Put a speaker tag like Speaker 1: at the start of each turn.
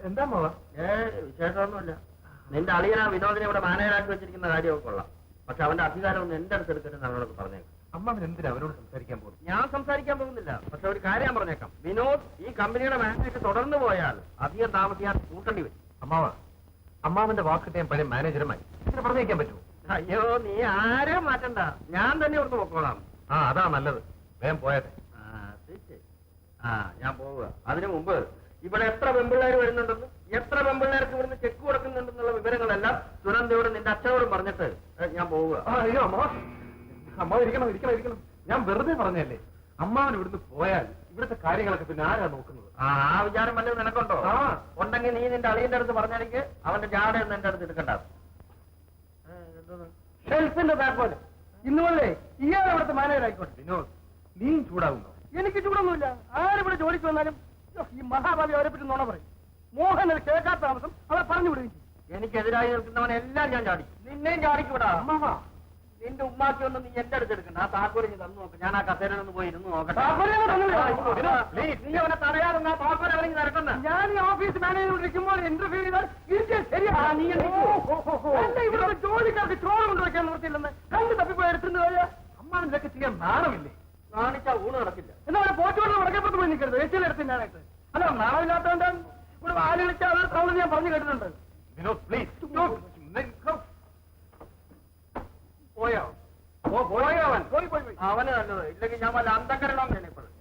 Speaker 1: എന്താ മാവ?
Speaker 2: വിശേഷമൊന്നുമില്ല. നിന്റെ അളിയനാ വിനോദിനെ ഇവിടെ മാനേജറാക്കി വെച്ചിരിക്കുന്ന കാര്യമൊക്കെ കൊള്ളാം. പക്ഷെ അവന്റെ അധികാരം ഒന്ന് എന്റെ അടുത്ത് എടുക്കരുത് അവനോട് പറഞ്ഞേക്കാം.
Speaker 1: അമ്മാവൻ എന്തിനാ അവരോട് സംസാരിക്കാൻ പോകും?
Speaker 2: ഞാൻ സംസാരിക്കാൻ പോകുന്നില്ല. പക്ഷെ ഒരു കാര്യം ഞാൻ പറഞ്ഞേക്കാം. വിനോദ് ഈ കമ്പനിയുടെ മാനേജർ തുടർന്നു പോയാൽ അധികം താമസിയാൻ കൂട്ടേണ്ടി വരും.
Speaker 1: അമ്മാവന്റെ വാക്കിട്ട് ഞാൻ പഴയ മാനേജറുമായി ഇങ്ങനെ പറഞ്ഞേക്കാൻ പറ്റുമോ?
Speaker 2: അയ്യോ, നീ ആരെയും മാറ്റണ്ട. ഞാൻ തന്നെ ഇവിടുന്ന് പൊക്കോളാം.
Speaker 1: അതാ നല്ലത്. വേഗം പോയാട്ടെ.
Speaker 2: ഞാൻ പോവുക. അതിനു മുമ്പ് ഇവിടെ എത്ര പെമ്പിള്ളേർ വരുന്നുണ്ടെന്ന്, എത്ര പെമ്പിള്ളേർക്ക് ഇവിടുന്ന് ചെക്ക് കൊടുക്കുന്നുണ്ടെന്നുള്ള വിവരങ്ങളെല്ലാം സുനന്ദയോട് നിന്റെ അച്ഛനോടും പറഞ്ഞിട്ട് ഞാൻ പോവുക.
Speaker 1: അയ്യോ അമ്മാവ് ഇരിക്കണം. ഞാൻ വെറുതെ പറഞ്ഞല്ലേ. അമ്മാവൻ ഇവിടുന്ന് പോയാൽ ഇവിടുത്തെ കാര്യങ്ങളൊക്കെ പിന്നെ ആരാ നോക്കുന്നത്?
Speaker 2: ആ വിചാരം വല്ലതും നിനക്കുണ്ടോ? ഉണ്ടെങ്കിൽ നീ നിന്റെ അളിയന്റെ അടുത്ത് പറഞ്ഞാണെങ്കിൽ അവന്റെ ജാടയൊന്നും എന്റെ അടുത്ത് എടുക്കണ്ട.
Speaker 3: ഷെൽഫിന്റെ താക്കോല് ഇന്നുമല്ലേ ഇയാൾ ഇവിടുത്തെ മാനേജർ ആയിക്കോട്ടെ.
Speaker 1: വിനോദ്, നീ ചൂടാവുന്നോ?
Speaker 3: എനിക്ക് ചൂടൊന്നുമില്ല. ആരിവിടെ ജോലിക്ക് വന്നാലും ഈ മഹാഭാവി അവരെ പറ്റി നുണ പറയും. മോഹൻ അത് കേൾക്കാത്ത താമസം അവരെ പറഞ്ഞു വിടുകയും ചെയ്യും.
Speaker 2: എനിക്കെതിരായി നിൽക്കുന്നവനെല്ലാം ഞാൻ ചാടിക്കും. നിന്നെയും ചാടിക്കൂടാ. നിന്റെ ഉമ്മാക്കൊന്നും നീ എന്റെ അടുത്ത് എടുക്കണ്ട. ആ താക്കോല് നീ തന്നു നോക്ക്. ഞാൻ ആ കസേരയിലൊന്ന് പോയി ഇരുന്ന് നോക്കട്ടെ. നീ അവനെ തടയാതെ ആ താക്കോല് അവനെ നടക്കുന്ന.
Speaker 3: ഞാൻ ഈ ഓഫീസ് മാനേജർ ഇരിക്കുമ്പോൾ ഇന്റർവ്യൂ ചെയ്താൽ ശരിയാ. നീ ഇവിടെ ജോലിക്കാർക്ക് ചോറ് കൊണ്ടുവയ്ക്കാൻ നിർത്തിയില്ലെന്ന് കണ്ടു തപ്പിപ്പോയി എടുത്തിട്ട് പോയാ
Speaker 1: അമ്മാവൻ ഇതൊക്കെ ചെയ്യാൻ നാണമില്ലേ?
Speaker 2: കാണിച്ചാ ഊണ് നടക്കില്ല.
Speaker 3: എന്നാ അവിടെ പോറ്റുകൊണ്ട് വടക്കേപ്പുറത്ത് പോയി നിൽക്കരുത്. ഏഷ്യയിൽ എടുത്തിനാനായിട്ട്. അല്ല, നാണമില്ലാത്തതുകൊണ്ട് ഇവിടെ വാല് വിളിച്ചാൽ അത് സൗണ്ട് ഞാൻ പറഞ്ഞു കേട്ടിട്ടുണ്ട്.
Speaker 1: വിനോദ് പ്ലീസ്.
Speaker 2: പോയോ?
Speaker 3: പോയോ അവൻ? പോയി.
Speaker 2: അവന് നല്ലത്. ഇല്ലെങ്കിൽ ഞാൻ വല്ല അന്തകരണം